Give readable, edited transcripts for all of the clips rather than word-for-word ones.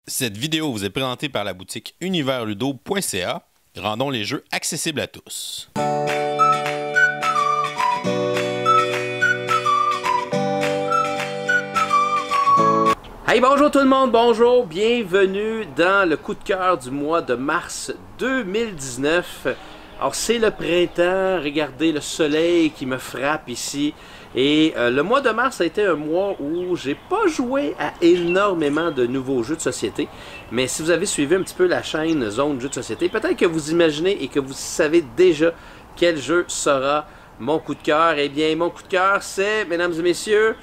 Cette vidéo vous est présentée par la boutique universludo.ca. Rendons les jeux accessibles à tous. Hey, bonjour tout le monde, bonjour, bienvenue dans le coup de cœur du mois de mars 2019. Alors c'est le printemps, regardez le soleil qui me frappe ici. Et le mois de mars a été un mois où j'ai pas joué à énormément de nouveaux jeux de société. Mais si vous avez suivi un petit peu la chaîne Zone Jeux de société, peut-être que vous imaginez et que vous savez déjà quel jeu sera mon coup de cœur. Eh bien, mon coup de cœur, c'est, mesdames et messieurs,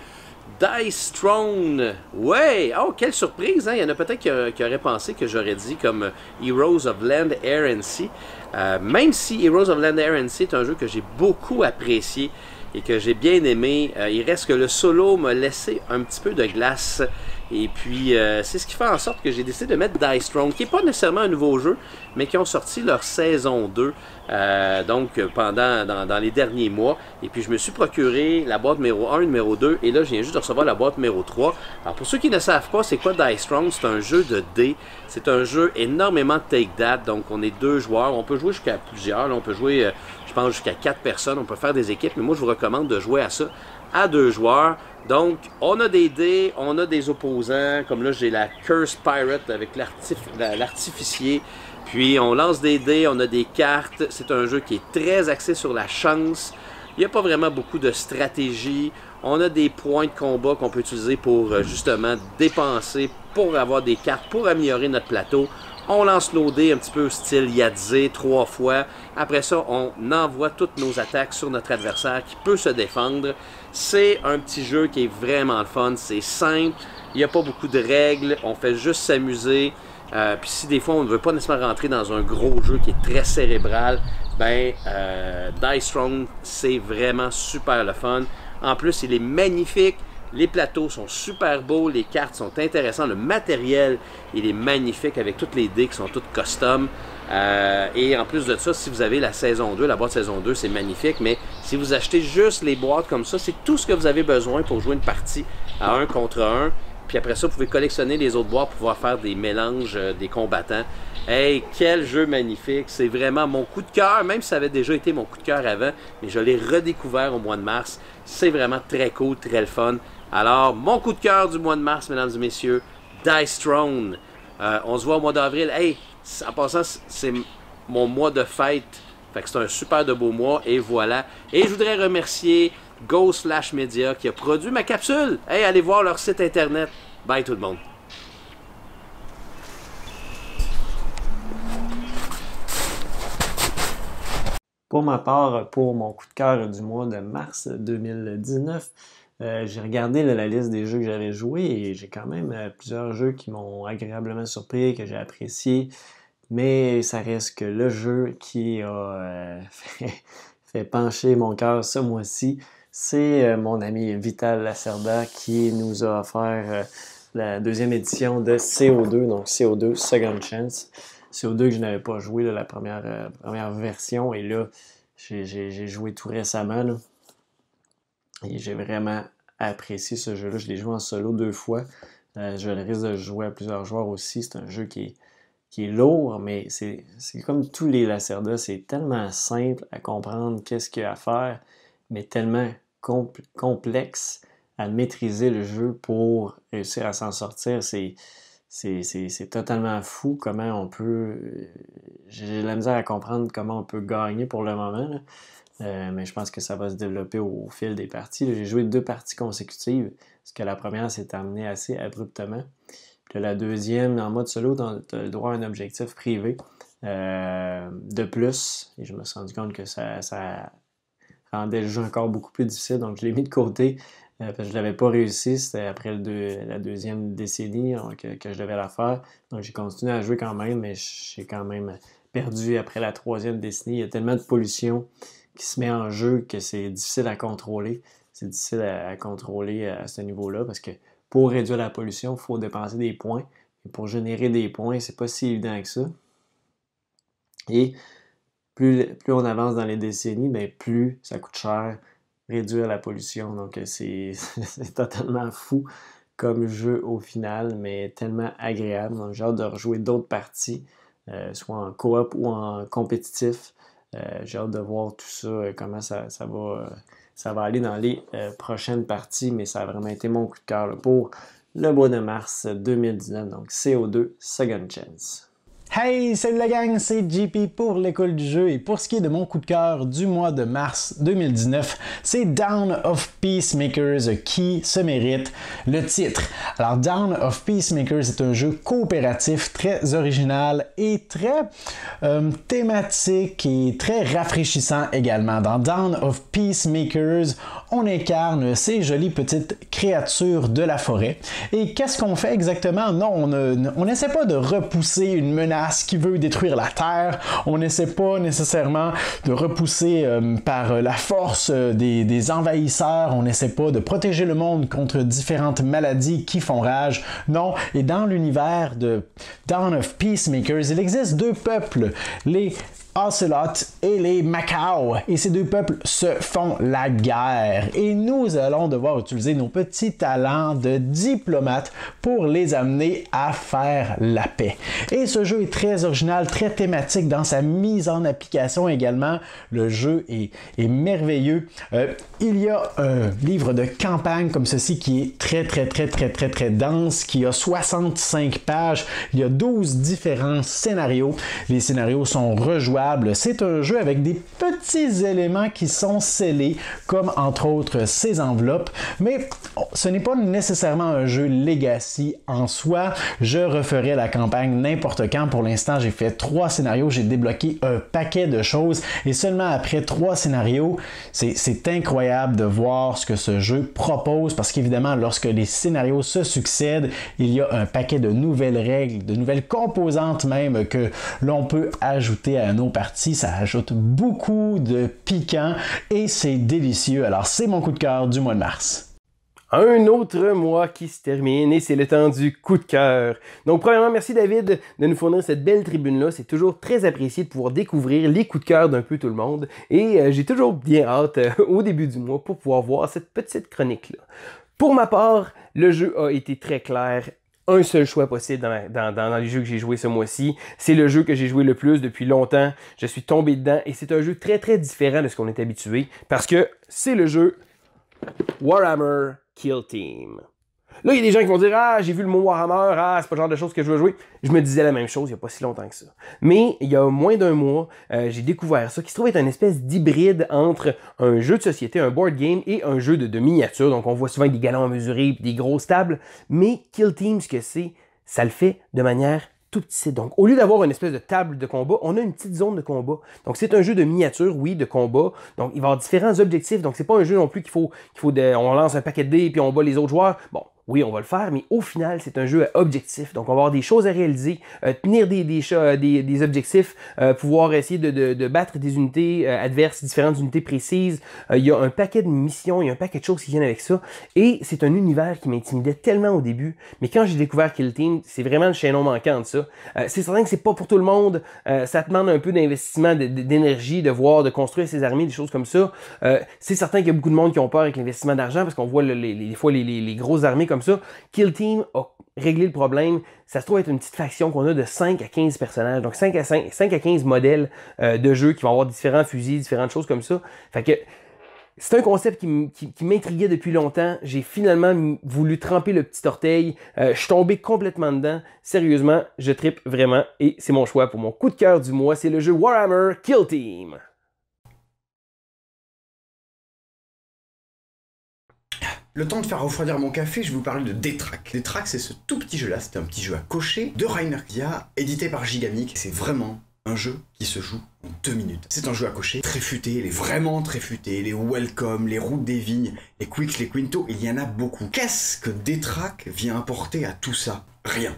Dice Throne. Ouais! Oh, quelle surprise! Hein? Il y en a peut-être qui auraient pensé que j'aurais dit comme Heroes of Land, Air and Sea. Même si Heroes of Land, Air and Sea est un jeu que j'ai beaucoup apprécié et que j'ai bien aimé, il reste que le solo m'a laissé un petit peu de glace. Et puis, c'est ce qui fait en sorte que j'ai décidé de mettre Dice Throne, qui n'est pas nécessairement un nouveau jeu, mais qui ont sorti leur saison 2, donc dans les derniers mois. Et puis, je me suis procuré la boîte numéro 1, numéro 2, et là, je viens juste de recevoir la boîte numéro 3. Alors, pour ceux qui ne savent pas, c'est quoi Dice Throne? C'est un jeu de dés. C'est un jeu énormément de take-that, donc on est 2 joueurs. On peut jouer jusqu'à plusieurs, là, on peut jouer, je pense, jusqu'à 4 personnes. On peut faire des équipes, mais moi, je vous recommande de jouer à ça à 2 joueurs. Donc, on a des dés, on a des opposants, comme là j'ai la Curse Pirate avec l'artificier, puis on lance des dés, on a des cartes, c'est un jeu qui est très axé sur la chance, il n'y a pas vraiment beaucoup de stratégie, on a des points de combat qu'on peut utiliser pour justement dépenser, pour avoir des cartes, pour améliorer notre plateau. On lance nos dés un petit peu style Yahtzee 3 fois. Après ça, on envoie toutes nos attaques sur notre adversaire qui peut se défendre. C'est un petit jeu qui est vraiment le fun. C'est simple. Il n'y a pas beaucoup de règles. On fait juste s'amuser. Puis si des fois on ne veut pas nécessairement rentrer dans un gros jeu qui est très cérébral, ben Dice Throne, c'est vraiment super le fun. En plus, il est magnifique. Les plateaux sont super beaux, les cartes sont intéressantes, le matériel, il est magnifique avec toutes les dés qui sont toutes custom. Et en plus de ça, si vous avez la saison 2, la boîte saison 2, c'est magnifique, mais si vous achetez juste les boîtes comme ça, c'est tout ce que vous avez besoin pour jouer une partie à 1 contre 1. Puis après ça, vous pouvez collectionner les autres boîtes pour pouvoir faire des mélanges des combattants. Hey, quel jeu magnifique! C'est vraiment mon coup de cœur, même si ça avait déjà été mon coup de cœur avant, mais je l'ai redécouvert au mois de mars. C'est vraiment très cool, très le fun. Alors, mon coup de cœur du mois de mars, mesdames et messieurs, Dice Throne. On se voit au mois d'avril. Hey, en passant, c'est mon mois de fête. Fait que c'est un super de beau mois, et voilà. Et je voudrais remercier Go/Media qui a produit ma capsule. Hey, allez voir leur site internet. Bye tout le monde. Pour ma part, pour mon coup de cœur du mois de mars 2019, j'ai regardé la liste des jeux que j'avais joués et j'ai quand même plusieurs jeux qui m'ont agréablement surpris, que j'ai apprécié, mais ça reste que le jeu qui a fait pencher mon cœur ce mois-ci, c'est mon ami Vital Lacerda qui nous a offert la deuxième édition de CO2, donc CO2 Second Chance. CO2 que je n'avais pas joué, là, la première version, et là, j'ai joué tout récemment, là, et j'ai vraiment apprécié ce jeu-là. Je l'ai joué en solo 2 fois. Je risque de jouer à plusieurs joueurs aussi. C'est un jeu qui est lourd, mais c'est comme tous les Lacerda, c'est tellement simple à comprendre qu'est-ce qu'il y a à faire, mais tellement complexe à maîtriser le jeu pour réussir à s'en sortir. C'est totalement fou comment on peut... J'ai de la misère à comprendre comment on peut gagner pour le moment, là. Mais je pense que ça va se développer au fil des parties. J'ai joué 2 parties consécutives, parce que la première s'est terminée assez abruptement. Puis la deuxième, en mode solo, tu as le droit à un objectif privé de plus. Et je me suis rendu compte que ça rendait le jeu encore beaucoup plus difficile, donc je l'ai mis de côté. Parce que je ne l'avais pas réussi, c'était après la deuxième décennie que je devais la faire. Donc j'ai continué à jouer quand même, mais j'ai quand même perdu après la 3e décennie. Il y a tellement de pollution qui se met en jeu que c'est difficile à contrôler. C'est difficile à contrôler à ce niveau-là, parce que pour réduire la pollution, il faut dépenser des points. Et pour générer des points, c'est pas si évident que ça. Et plus on avance dans les décennies, bien, plus ça coûte cher réduire la pollution. Donc, c'est totalement fou comme jeu au final, mais tellement agréable. Donc j'ai hâte de rejouer d'autres parties, soit en coop ou en compétitif. J'ai hâte de voir tout ça, comment ça va aller dans les prochaines parties, mais ça a vraiment été mon coup de cœur là, pour le mois de mars 2019, donc CO2 Second Chance. Hey, salut la gang, c'est JP pour l'école du jeu et pour ce qui est de mon coup de cœur du mois de mars 2019, c'est Dawn of Peacemakers qui se mérite le titre. Alors Dawn of Peacemakers est un jeu coopératif très original et très thématique et très rafraîchissant également. Dans Dawn of Peacemakers, on incarne ces jolies petites créatures de la forêt. Et qu'est-ce qu'on fait exactement? Non, on n'essaie pas de repousser une menace qui veut détruire la Terre. On n'essaie pas nécessairement de repousser par la force des envahisseurs. On n'essaie pas de protéger le monde contre différentes maladies qui font rage. Non, et dans l'univers de Dawn of Peacemakers, il existe deux peuples, les Ocelot et les Macao. Et ces deux peuples se font la guerre. Et nous allons devoir utiliser nos petits talents de diplomates pour les amener à faire la paix. Et ce jeu est très original, très thématique dans sa mise en application également. Le jeu est merveilleux. Il y a un livre de campagne comme ceci qui est très dense, qui a 65 pages. Il y a 12 différents scénarios. Les scénarios sont rejouables. C'est un jeu avec des petits éléments qui sont scellés, comme entre autres ces enveloppes, mais ce n'est pas nécessairement un jeu legacy en soi. Je referai la campagne n'importe quand. Pour l'instant, j'ai fait 3 scénarios, j'ai débloqué un paquet de choses et seulement après 3 scénarios, c'est incroyable de voir ce que ce jeu propose parce qu'évidemment, lorsque les scénarios se succèdent, il y a un paquet de nouvelles règles, de nouvelles composantes même que l'on peut ajouter à nos parties. Ça ajoute beaucoup de piquant et c'est délicieux. Alors, c'est mon coup de cœur du mois de mars. Un autre mois qui se termine et c'est le temps du coup de cœur. Donc, premièrement, merci David de nous fournir cette belle tribune-là. C'est toujours très apprécié de pouvoir découvrir les coups de cœur d'un peu tout le monde. Et j'ai toujours bien hâte au début du mois pour pouvoir voir cette petite chronique-là. Pour ma part, le jeu a été très clair. Un seul choix possible dans les jeux que j'ai joués ce mois-ci. C'est le jeu que j'ai joué le plus depuis longtemps. Je suis tombé dedans et c'est un jeu très différent de ce qu'on est habitué parce que c'est le jeu Warhammer Kill Team. Là, il y a des gens qui vont dire « Ah, j'ai vu le mot Warhammer, c'est pas le genre de choses que je veux jouer. » Je me disais la même chose il n'y a pas si longtemps que ça. Mais il y a moins d'un mois, j'ai découvert ça, qui se trouve être une espèce d'hybride entre un jeu de société, un board game, et un jeu de miniature. Donc, on voit souvent des galons à mesurer et des grosses tables. Mais Kill Team, ce que c'est, ça le fait de manière tout petit. Donc, au lieu d'avoir une espèce de table de combat, on a une petite zone de combat. Donc, c'est un jeu de miniature, oui, de combat. Donc, il va y avoir différents objectifs. Donc, c'est pas un jeu non plus on lance un paquet de dés puis on bat les autres joueurs. Bon, oui, on va le faire, mais au final, c'est un jeu à objectif. Donc, on va avoir des choses à réaliser, tenir des objectifs, pouvoir essayer de battre des unités adverses, différentes unités précises. Il y a un paquet de missions, il y a un paquet de choses qui viennent avec ça. Et c'est un univers qui m'intimidait tellement au début. Mais quand j'ai découvert Kill Team, c'est vraiment le chaînon manquant de ça. C'est certain que c'est pas pour tout le monde. Ça demande un peu d'investissement, d'énergie, de construire ses armées, des choses comme ça. C'est certain qu'il y a beaucoup de monde qui ont peur avec l'investissement d'argent parce qu'on voit des fois les grosses armées comme ça. Kill Team a réglé le problème. Ça se trouve être une petite faction qu'on a de 5 à 15 personnages. Donc 5 à 15 modèles de jeux qui vont avoir différents fusils, différentes choses comme ça. Fait que c'est un concept qui m'intriguait depuis longtemps. J'ai finalement voulu tremper le petit orteil. Je suis tombé complètement dedans. Sérieusement, je trippe vraiment. Et c'est mon choix pour mon coup de cœur du mois. C'est le jeu Warhammer Kill Team. Le temps de faire refroidir mon café, je vais vous parler de Détraque. Détraque, c'est ce tout petit jeu-là, c'est un petit jeu à cocher de Rainer Knizia, édité par Gigamic. C'est vraiment un jeu qui se joue en 2 minutes. C'est un jeu à cocher très futé, il est vraiment très futé, les Welcome, les Routes des Vignes, les Quicks, les Quinto, il y en a beaucoup. Qu'est-ce que Détraque vient apporter à tout ça? Rien.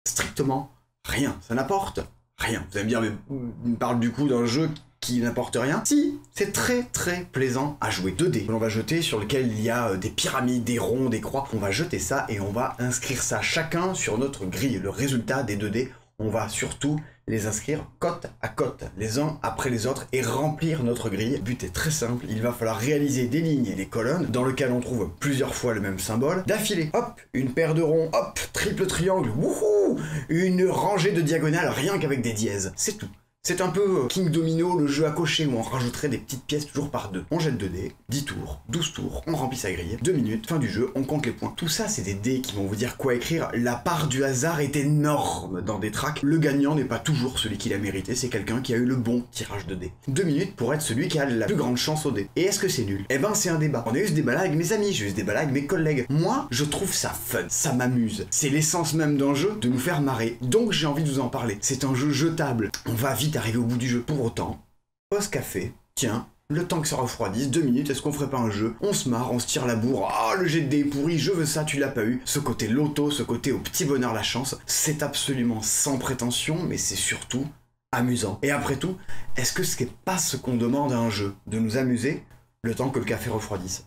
Strictement rien. Ça n'apporte rien. Vous allez me dire, mais on parle du coup d'un jeu qui n'apporte rien. Si, c'est très plaisant à jouer. 2 dés que l'on va jeter sur lequel il y a des pyramides, des ronds, des croix. On va jeter ça et on va inscrire ça chacun sur notre grille. Le résultat des 2 dés, On va surtout les inscrire côte à côte, les uns après les autres, et remplir notre grille. Le but est très simple, il va falloir réaliser des lignes et des colonnes dans lesquelles on trouve plusieurs fois le même symbole, d'affilée. Hop, une paire de ronds, hop, triple triangle, wouhou, une rangée de diagonales rien qu'avec des dièses. C'est tout. C'est un peu King Domino, le jeu à cocher où on rajouterait des petites pièces toujours par deux. On jette 2 dés, 10 tours, 12 tours, on remplit sa grille, 2 minutes, fin du jeu, on compte les points. Tout ça, c'est des dés qui vont vous dire quoi écrire. La part du hasard est énorme dans des tracks. Le gagnant n'est pas toujours celui qui l'a mérité, c'est quelqu'un qui a eu le bon tirage de dés. 2 minutes pour être celui qui a la plus grande chance au dé. Et est-ce que c'est nul? Eh ben, c'est un débat. On a eu ce débat-là avec mes amis, j'ai eu ce débat-là avec mes collègues. Moi, je trouve ça fun, ça m'amuse. C'est l'essence même d'un jeu, de nous faire marrer. Donc, j'ai envie de vous en parler. C'est un jeu jetable. On va vite arriver au bout du jeu. Pour autant, pause café, tiens, le temps que ça refroidisse, 2 minutes, est-ce qu'on ferait pas un jeu? On se marre, on se tire la bourre, ah le jet de dés est pourri, je veux ça, tu l'as pas eu. Ce côté loto, ce côté au petit bonheur la chance, c'est absolument sans prétention, mais c'est surtout amusant. Et après tout, est-ce que ce n'est pas ce qu'on demande à un jeu? De nous amuser le temps que le café refroidisse?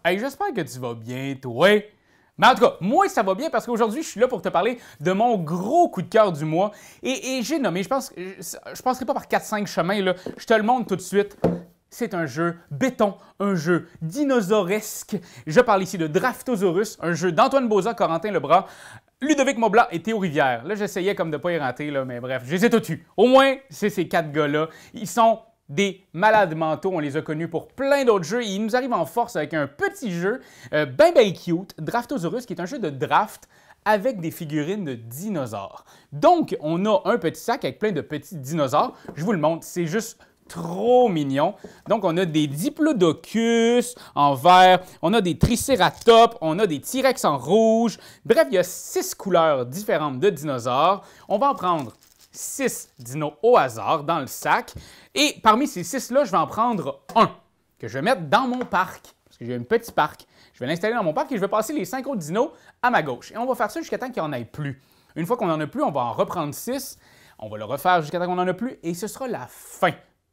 Hey, j'espère que tu vas bien, toi. Mais en tout cas, moi, ça va bien parce qu'aujourd'hui, je suis là pour te parler de mon gros coup de cœur du mois. Et j'ai nommé, je passerai pas par 4-5 chemins, là. Je te le montre tout de suite. C'est un jeu béton, un jeu dinosauresque. Je parle ici de Draftosaurus, un jeu d'Antoine Boza, Corentin Lebras, Ludovic Maublanc et Théo Rivière. Là, j'essayais comme de pas y rentrer, là, mais bref, je les ai tous eus. Au moins, c'est ces 4 gars-là. Ils sont des malades mentaux, on les a connus pour plein d'autres jeux. Ils nous arrivent en force avec un petit jeu ben cute, Draftosaurus, qui est un jeu de draft avec des figurines de dinosaures. Donc, on a un petit sac avec plein de petits dinosaures. Je vous le montre, c'est juste trop mignon. Donc, on a des Diplodocus en vert, on a des Triceratops, on a des T-Rex en rouge. Bref, il y a 6 couleurs différentes de dinosaures. On va en prendre 6 dinos au hasard dans le sac. Et parmi ces 6-là, je vais en prendre un que je vais mettre dans mon parc. Parce que j'ai un petit parc. Je vais l'installer dans mon parc et je vais passer les 5 autres dinos à ma gauche. Et on va faire ça jusqu'à temps qu'il n'y en ait plus. Une fois qu'on n'en a plus, on va en reprendre 6. On va le refaire jusqu'à temps qu'on n'en a plus. Et ce sera la fin.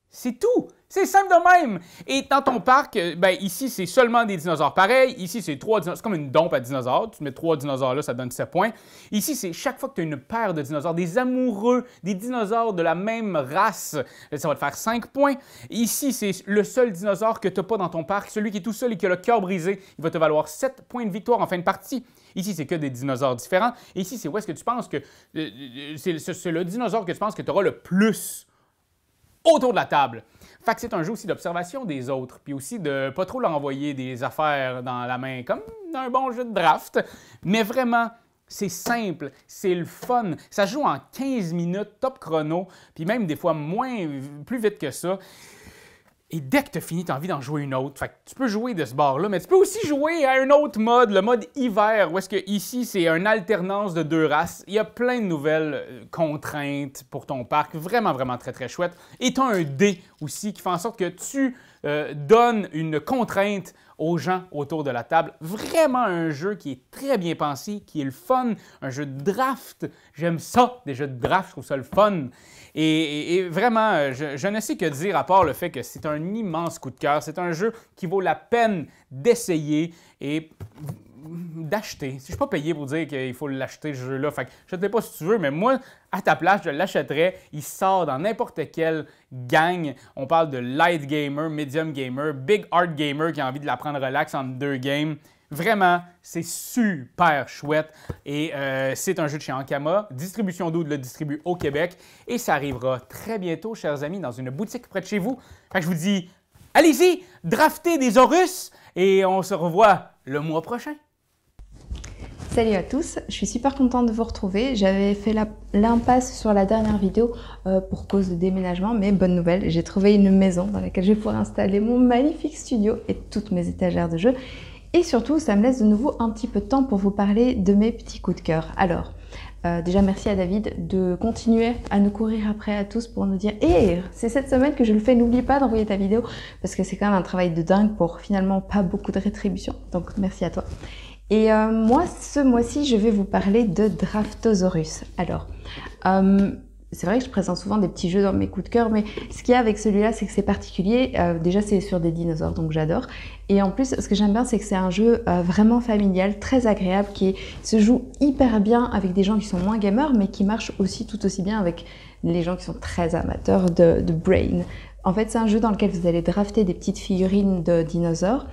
C'est tout! C'est simple de même! Et dans ton parc, ben ici, c'est seulement des dinosaures pareils. Ici, c'est 3 dinosaures. C'est comme une dompe à dinosaures. Tu mets 3 dinosaures là, ça donne 7 points. Ici, c'est chaque fois que tu as une paire de dinosaures, des amoureux, des dinosaures de la même race, ça va te faire 5 points. Ici, c'est le seul dinosaure que tu n'as pas dans ton parc, celui qui est tout seul et qui a le cœur brisé. Il va te valoir 7 points de victoire en fin de partie. Ici, c'est que des dinosaures différents. Et ici, c'est où est-ce que tu penses que c'est le dinosaure que tu penses que tu auras le plus autour de la table. Fait que c'est un jeu aussi d'observation des autres, puis aussi de pas trop leur envoyer des affaires dans la main, comme un bon jeu de draft. Mais vraiment, c'est simple, c'est le fun. Ça se joue en 15 minutes, top chrono, puis même des fois plus vite que ça. Et dès que tu as fini, tu as envie d'en jouer une autre. Fait que tu peux jouer de ce bord-là, mais tu peux aussi jouer à un autre mode, le mode hiver, où est-ce que ici, c'est une alternance de 2 races. Il y a plein de nouvelles contraintes pour ton parc. Vraiment, vraiment très, très chouette. Et tu as un dé aussi qui fait en sorte que tu donnes une contrainte aux gens autour de la table. Vraiment un jeu qui est très bien pensé, qui est le fun, un jeu de draft. J'aime ça, des jeux de draft, je trouve ça le fun. Et vraiment, je ne sais que dire à part le fait que c'est un immense coup de cœur. C'est un jeu qui vaut la peine d'essayer et d'acheter. Si je ne suis pas payé pour dire qu'il faut l'acheter, ce jeu-là, fait que je ne sais pas si tu veux, mais moi, à ta place, je l'achèterais. Il sort dans n'importe quelle gang. On parle de light gamer, medium gamer, big hard gamer qui a envie de la prendre relax en 2 games. Vraiment, c'est super chouette et c'est un jeu de chez Ankama. Distribution Dude le distribue au Québec et ça arrivera très bientôt, chers amis, dans une boutique près de chez vous. Fait que je vous dis, allez-y, draftez des Horus et on se revoit le mois prochain. Salut à tous, je suis super contente de vous retrouver. J'avais fait l'impasse sur la dernière vidéo pour cause de déménagement, mais bonne nouvelle, j'ai trouvé une maison dans laquelle je vais pouvoir installer mon magnifique studio et toutes mes étagères de jeux. Et surtout, ça me laisse de nouveau un petit peu de temps pour vous parler de mes petits coups de cœur. Alors, déjà merci à David de continuer à nous courir après à tous pour nous dire « Hey, c'est cette semaine que je le fais, n'oublie pas d'envoyer ta vidéo » parce que c'est quand même un travail de dingue pour finalement pas beaucoup de rétribution. Donc merci à toi. Et moi, ce mois-ci, je vais vous parler de Draftosaurus. Alors, c'est vrai que je présente souvent des petits jeux dans mes coups de cœur, mais ce qu'il y a avec celui-là, c'est que c'est particulier. Déjà, c'est sur des dinosaures, donc j'adore. Et en plus, ce que j'aime bien, c'est que c'est un jeu vraiment familial, très agréable, qui se joue hyper bien avec des gens qui sont moins gamers, mais qui marche aussi tout aussi bien avec les gens qui sont très amateurs de Brain. En fait, c'est un jeu dans lequel vous allez drafter des petites figurines de dinosaures.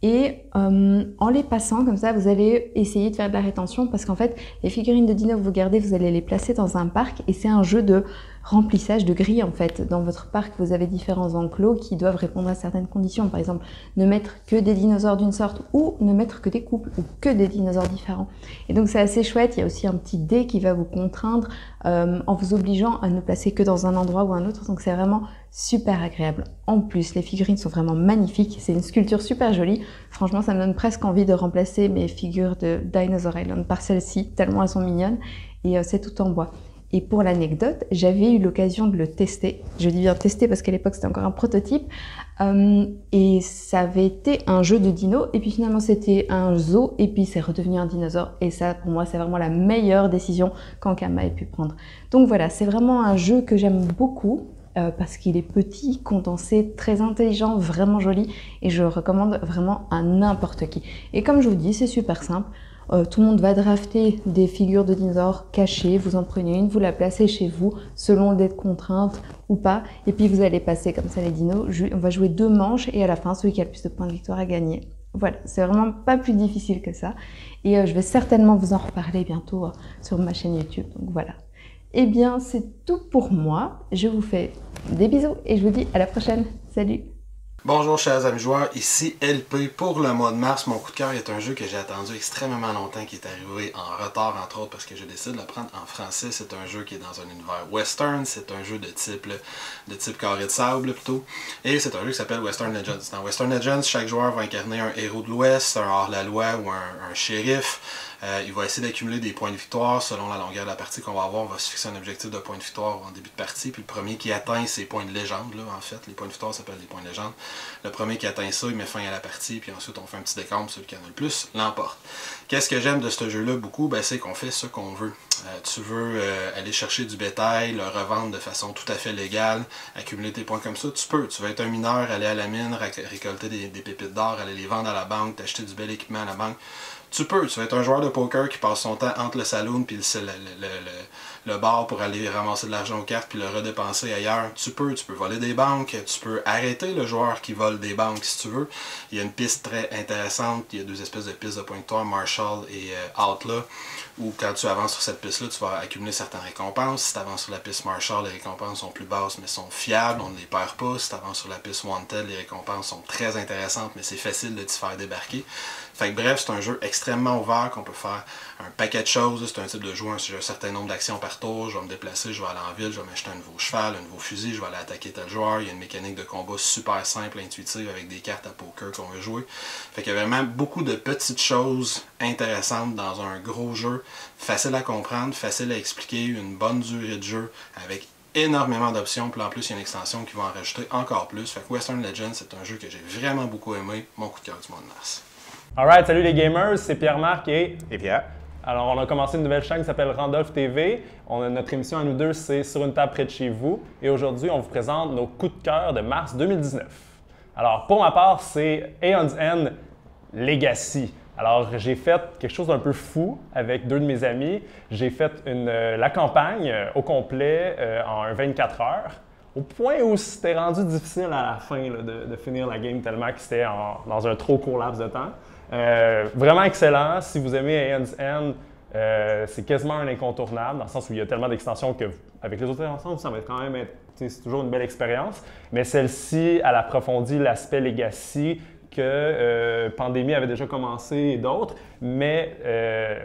Et en les passant comme ça, vous allez essayer de faire de la rétention parce qu'en fait, les figurines de dino que vous gardez, vous allez les placer dans un parc et c'est un jeu de remplissage de grilles en fait. Dans votre parc, vous avez différents enclos qui doivent répondre à certaines conditions. Par exemple, ne mettre que des dinosaures d'une sorte ou ne mettre que des couples ou que des dinosaures différents. Et donc c'est assez chouette. Il y a aussi un petit dé qui va vous contraindre en vous obligeant à ne placer que dans un endroit ou un autre. Donc c'est vraiment super agréable. En plus, les figurines sont vraiment magnifiques. C'est une sculpture super jolie. Franchement, ça me donne presque envie de remplacer mes figures de Dinosaur Island par celle-ci, tellement elles sont mignonnes. Et c'est tout en bois. Et pour l'anecdote, j'avais eu l'occasion de le tester. Je dis bien tester parce qu'à l'époque, c'était encore un prototype. Et ça avait été un jeu de dino. Et puis finalement, c'était un zoo. Et puis, c'est redevenu un dinosaure. Et ça, pour moi, c'est vraiment la meilleure décision qu'Ankama ait pu prendre. Donc voilà, c'est vraiment un jeu que j'aime beaucoup. Parce qu'il est petit, condensé, très intelligent, vraiment joli. Et je le recommande vraiment à n'importe qui. Et comme je vous dis, c'est super simple. Tout le monde va drafter des figures de dinosaures cachées, vous en prenez une, vous la placez chez vous, selon les contraintes ou pas, et puis vous allez passer comme ça les dinos. On va jouer 2 manches et à la fin, celui qui a le plus de points de victoire a gagné. Voilà, c'est vraiment pas plus difficile que ça. Et je vais certainement vous en reparler bientôt sur ma chaîne YouTube, donc voilà. Eh bien, c'est tout pour moi. Je vous fais des bisous et je vous dis à la prochaine. Salut! Bonjour chers amis joueurs, ici LP. Pour le mois de mars, mon coup de cœur est un jeu que j'ai attendu extrêmement longtemps, qui est arrivé en retard entre autres parce que j'ai décidé de le prendre en français. C'est un jeu qui est dans un univers western, c'est un jeu de type carré de sable plutôt. Et c'est un jeu qui s'appelle Western Legends. Dans Western Legends, chaque joueur va incarner un héros de l'Ouest, un hors-la-loi ou un shérif. Il va essayer d'accumuler des points de victoire selon la longueur de la partie qu'on va avoir. On va se fixer un objectif de points de victoire en début de partie. Puis le premier qui atteint ces points de légende, là, en fait, les points de victoire s'appellent des points de légende. Le premier qui atteint ça, il met fin à la partie. Puis ensuite, on fait un petit décompte. Celui qui en a le plus l'emporte. Qu'est-ce que j'aime de ce jeu-là beaucoup? Ben, c'est qu'on fait ce qu'on veut. Tu veux aller chercher du bétail, le revendre de façon tout à fait légale, accumuler tes points comme ça, tu peux. Tu veux être un mineur, aller à la mine, récolter des pépites d'or, aller les vendre à la banque, t'acheter du bel équipement à la banque. Tu peux. Tu vas être un joueur de poker qui passe son temps entre le saloon et le bar pour aller ramasser de l'argent aux cartes puis le redépenser ailleurs. Tu peux voler des banques, tu peux arrêter le joueur qui vole des banques si tu veux. Il y a une piste très intéressante, il y a 2 espèces de pistes de points de victoire, Marshall et Outlaw, où quand tu avances sur cette piste-là, tu vas accumuler certaines récompenses. Si tu avances sur la piste Marshall, les récompenses sont plus basses mais sont fiables, on ne les perd pas. Si tu avances sur la piste Wanted, les récompenses sont très intéressantes mais c'est facile de t'y faire débarquer. Fait que bref, c'est un jeu extrêmement ouvert qu'on peut faire un paquet de choses. C'est un type de jeu, j'ai un certain nombre d'actions par tour. Je vais me déplacer, je vais aller en ville, je vais m'acheter un nouveau cheval, un nouveau fusil, je vais aller attaquer tel joueur. Il y a une mécanique de combat super simple, intuitive avec des cartes à poker qu'on veut jouer. Fait qu'il y a vraiment beaucoup de petites choses intéressantes dans un gros jeu. Facile à comprendre, facile à expliquer, une bonne durée de jeu avec énormément d'options. Puis en plus, il y a une extension qui va en rajouter encore plus. Fait que Western Legends, c'est un jeu que j'ai vraiment beaucoup aimé. Mon coup de cœur du mois de mars. Alright, salut les gamers, c'est Pierre-Marc et Pierre. Alors, on a commencé une nouvelle chaîne qui s'appelle Randolph TV. Notre émission à nous deux, c'est Sur une table près de chez vous. Et aujourd'hui, on vous présente nos coups de cœur de mars 2019. Alors, pour ma part, c'est Aeon's End Legacy. Alors, j'ai fait quelque chose d'un peu fou avec 2 de mes amis. J'ai fait la campagne au complet en 24 heures. Au point où c'était rendu difficile à la fin là, de finir la game tellement que c'était dans un trop court laps de temps. Vraiment excellent. Si vous aimez Aeon's End, c'est quasiment un incontournable dans le sens où il y a tellement d'extensions qu'avec les autres extensions, ça va quand même être, c'est toujours une belle expérience. Mais celle-ci, elle approfondit l'aspect legacy que Pandémie avait déjà commencé et d'autres. Mais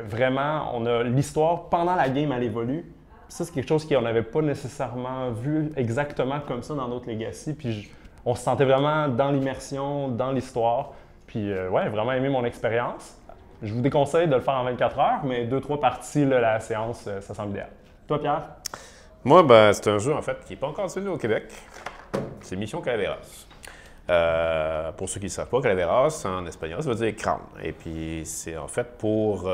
vraiment, on a l'histoire pendant la game, elle évolue. Ça, c'est quelque chose qu'on n'avait pas nécessairement vu exactement comme ça dans d'autres Legacy. Puis on se sentait vraiment dans l'immersion, dans l'histoire. Puis ouais, vraiment aimé mon expérience. Je vous déconseille de le faire en 24 heures, mais 2-3 parties, là, la séance, ça semble idéal. Toi, Pierre? Moi, ben, c'est un jeu en fait qui n'est pas encore disponible au Québec. C'est Mission Calaveras. Pour ceux qui ne savent pas, Calaveras en espagnol, ça veut dire crâne. Et puis c'est en fait pour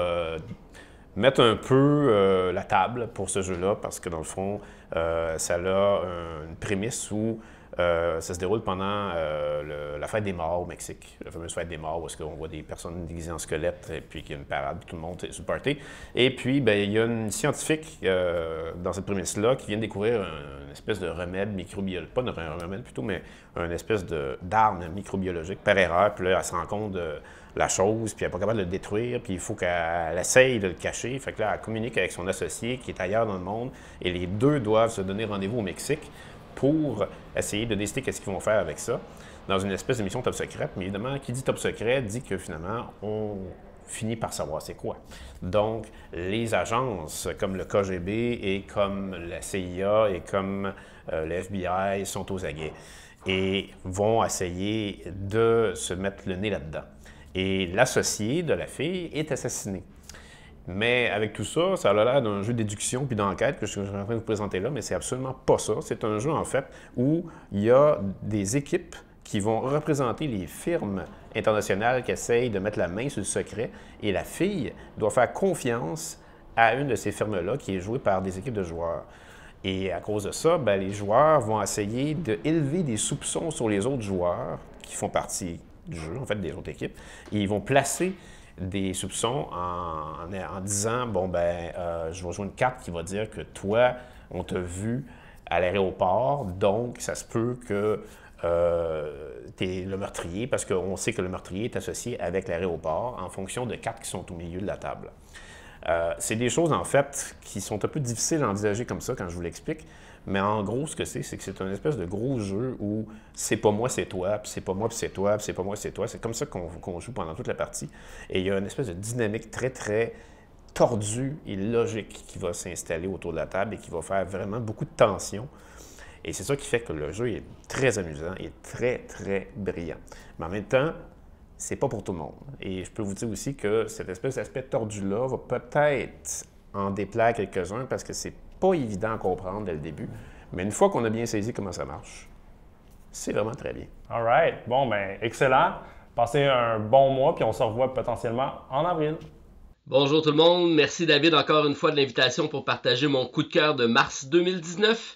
mettre un peu la table pour ce jeu-là, parce que dans le fond, ça a une prémisse où ça se déroule pendant la fête des morts au Mexique, la fameuse fête des morts, où est-ce qu'on voit des personnes déguisées en squelettes, et puis qu'il y a une parade, tout le monde est sur le party. Et puis, ben, il y a une scientifique dans cette prémisse-là qui vient de découvrir une espèce de remède microbiologique, pas un remède plutôt, mais une espèce d'arme microbiologique par erreur. Puis là, elle se rend compte de la chose, puis elle n'est pas capable de le détruire, puis il faut qu'elle essaye de le cacher. Fait que là, elle communique avec son associé qui est ailleurs dans le monde, et les deux doivent se donner rendez-vous au Mexique pour essayer de décider qu'est-ce qu'ils vont faire avec ça, dans une espèce d'émission top secrète. Mais évidemment, qui dit top secret dit que finalement, on finit par savoir c'est quoi. Donc, les agences comme le KGB et comme la CIA et comme le FBI sont aux aguets et vont essayer de se mettre le nez là-dedans. Et l'associé de la fille est assassiné. Mais avec tout ça, ça a l'air d'un jeu de déduction puis d'enquête que je suis en train de vous présenter là, mais c'est absolument pas ça. C'est un jeu, en fait, où il y a des équipes qui vont représenter les firmes internationales qui essayent de mettre la main sur le secret, et la fille doit faire confiance à une de ces firmes-là qui est jouée par des équipes de joueurs. Et à cause de ça, ben, les joueurs vont essayer d'élever des soupçons sur les autres joueurs qui font partie du jeu, en fait, des autres équipes, et ils vont placer des soupçons en disant, bon, ben, je vais jouer une carte qui va dire que toi, on t'a vu à l'aéroport, donc ça se peut que tu es le meurtrier, parce qu'on sait que le meurtrier est associé avec l'aéroport en fonction de cartes qui sont au milieu de la table. C'est des choses, en fait, qui sont un peu difficiles à envisager comme ça quand je vous l'explique, mais en gros, ce que c'est que c'est un espèce de gros jeu où c'est pas moi, c'est toi, puis c'est pas moi, puis c'est toi, puis c'est pas moi, c'est toi. C'est comme ça qu'on joue pendant toute la partie. Et il y a une espèce de dynamique très, très tordue et logique qui va s'installer autour de la table et qui va faire vraiment beaucoup de tension. Et c'est ça qui fait que le jeu est très amusant et très, très brillant. Mais en même temps, c'est pas pour tout le monde. Et je peux vous dire aussi que cette espèce d'aspect tordu-là va peut-être en déplaire quelques-uns parce que c'est pas évident à comprendre dès le début. Mais une fois qu'on a bien saisi comment ça marche, c'est vraiment très bien. All right. Bon, ben excellent. Passez un bon mois, puis on se revoit potentiellement en avril. Bonjour tout le monde. Merci David encore une fois de l'invitation pour partager mon coup de cœur de mars 2019.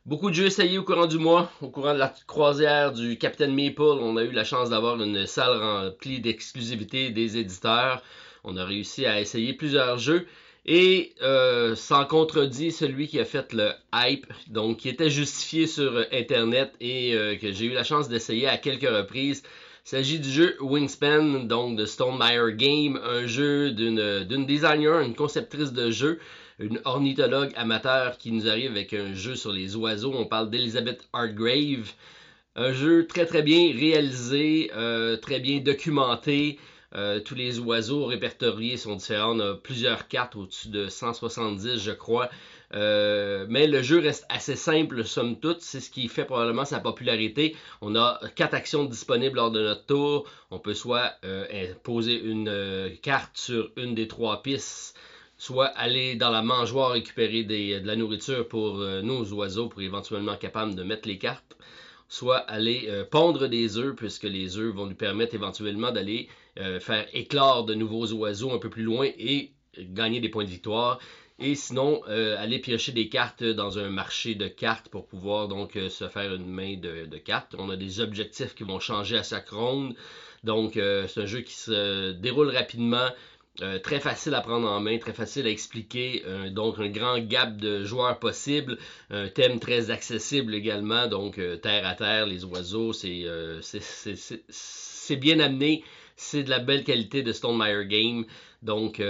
Beaucoup de jeux essayés au courant du mois. Au courant de la croisière du Captain Maple, on a eu la chance d'avoir une salle remplie d'exclusivité des éditeurs. On a réussi à essayer plusieurs jeux. Et sans contredit celui qui a fait le hype, donc qui était justifié sur Internet et que j'ai eu la chance d'essayer à quelques reprises. Il s'agit du jeu Wingspan, donc de Stonemaier Game, un jeu d'une designer, une conceptrice de jeu, une ornithologue amateur qui nous arrive avec un jeu sur les oiseaux. On parle d'Elizabeth Hargrave. Un jeu très très bien réalisé, très bien documenté. Tous les oiseaux répertoriés sont différents. On a plusieurs cartes, au-dessus de 170 je crois. Mais le jeu reste assez simple somme toute. C'est ce qui fait probablement sa popularité. On a 4 actions disponibles lors de notre tour. On peut soit poser une carte sur une des 3 pistes, soit aller dans la mangeoire récupérer de la nourriture pour nos oiseaux pour éventuellement être capable de mettre les cartes, soit aller pondre des œufs, puisque les œufs vont nous permettre éventuellement d'aller faire éclore de nouveaux oiseaux un peu plus loin et gagner des points de victoire. Et sinon, aller piocher des cartes dans un marché de cartes pour pouvoir donc se faire une main de cartes. On a des objectifs qui vont changer à chaque ronde. Donc, c'est un jeu qui se déroule rapidement. Très facile à prendre en main, très facile à expliquer, donc un grand gap de joueurs possible, un thème très accessible également, donc terre à terre, les oiseaux, c'est bien amené, c'est de la belle qualité de Stonemaier Game, donc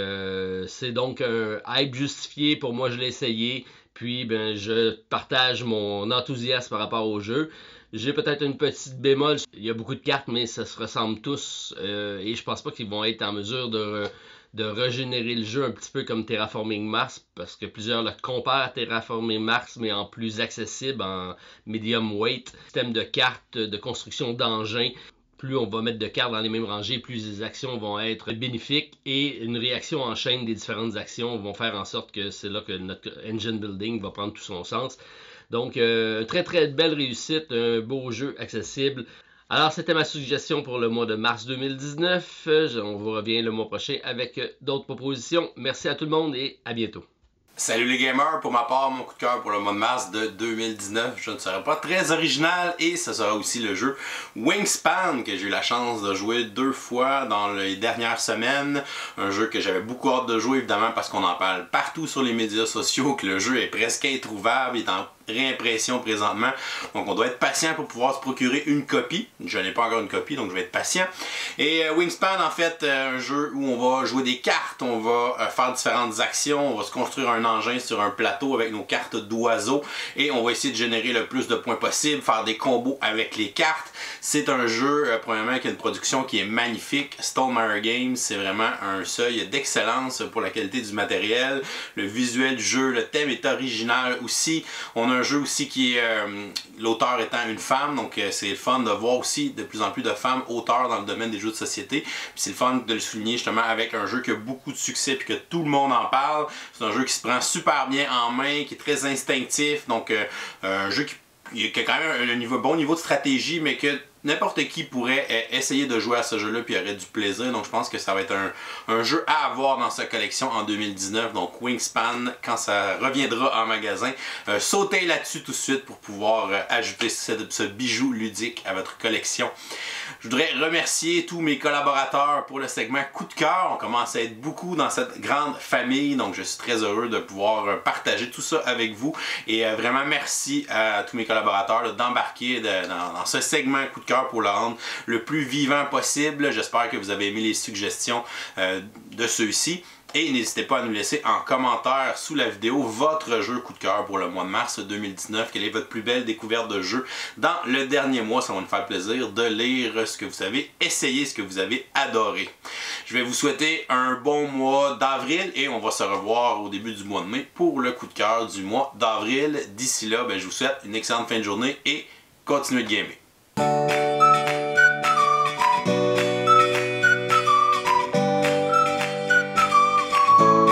c'est donc un hype justifié, pour moi je l'ai essayé, puis ben, je partage mon enthousiasme par rapport au jeu. J'ai peut-être une petite bémol, il y a beaucoup de cartes mais ça se ressemble tous et je pense pas qu'ils vont être en mesure de régénérer le jeu un petit peu comme Terraforming Mars, parce que plusieurs le comparent à Terraforming Mars, mais en plus accessible, en medium weight. Système de cartes, de construction d'engins. Plus on va mettre de cartes dans les mêmes rangées, plus les actions vont être bénéfiques et une réaction en chaîne des différentes actions vont faire en sorte que c'est là que notre engine building va prendre tout son sens. Donc, très très belle réussite, un beau jeu accessible. Alors, c'était ma suggestion pour le mois de mars 2019. On vous revient le mois prochain avec d'autres propositions. Merci à tout le monde et à bientôt. Salut les gamers, pour ma part, mon coup de cœur pour le mois de mars de 2019, je ne serai pas très original et ce sera aussi le jeu Wingspan que j'ai eu la chance de jouer 2 fois dans les dernières semaines. Un jeu que j'avais beaucoup hâte de jouer évidemment parce qu'on en parle partout sur les médias sociaux, que le jeu est presque introuvable, il est en réimpression présentement. Donc on doit être patient pour pouvoir se procurer une copie. Je n'ai pas encore une copie donc je vais être patient. Et Wingspan en fait un jeu où on va jouer des cartes, on va faire différentes actions, on va se construire un engin sur un plateau avec nos cartes d'oiseaux et on va essayer de générer le plus de points possible, faire des combos avec les cartes. C'est un jeu premièrement qui a une production qui est magnifique. Stonemaier Games, c'est vraiment un seuil d'excellence pour la qualité du matériel, le visuel du jeu, le thème est original aussi. On a un jeu aussi qui est l'auteur étant une femme, donc c'est le fun de voir aussi de plus en plus de femmes auteurs dans le domaine des jeux de société. C'est le fun de le souligner justement avec un jeu qui a beaucoup de succès et que tout le monde en parle. C'est un jeu qui se prend super bien en main, qui est très instinctif, donc un jeu qui a quand même un bon niveau de stratégie, mais que n'importe qui pourrait essayer de jouer à ce jeu-là puis aurait du plaisir. Donc je pense que ça va être un jeu à avoir dans sa collection en 2019. Donc Wingspan, quand ça reviendra en magasin, sautez là-dessus tout de suite pour pouvoir ajouter ce bijou ludique à votre collection. Je voudrais remercier tous mes collaborateurs pour le segment Coup de cœur. On commence à être beaucoup dans cette grande famille, donc je suis très heureux de pouvoir partager tout ça avec vous. Et vraiment merci à tous mes collaborateurs d'embarquer dans ce segment Coup de cœur pour le rendre le plus vivant possible. J'espère que vous avez aimé les suggestions de ceux-ci. Et n'hésitez pas à nous laisser en commentaire sous la vidéo votre jeu coup de cœur pour le mois de mars 2019. Quelle est votre plus belle découverte de jeu dans le dernier mois? Ça va nous faire plaisir de lire ce que vous avez essayé, ce que vous avez adoré. Je vais vous souhaiter un bon mois d'avril et on va se revoir au début du mois de mai pour le coup de cœur du mois d'avril. D'ici là, je vous souhaite une excellente fin de journée et continuez de gamer.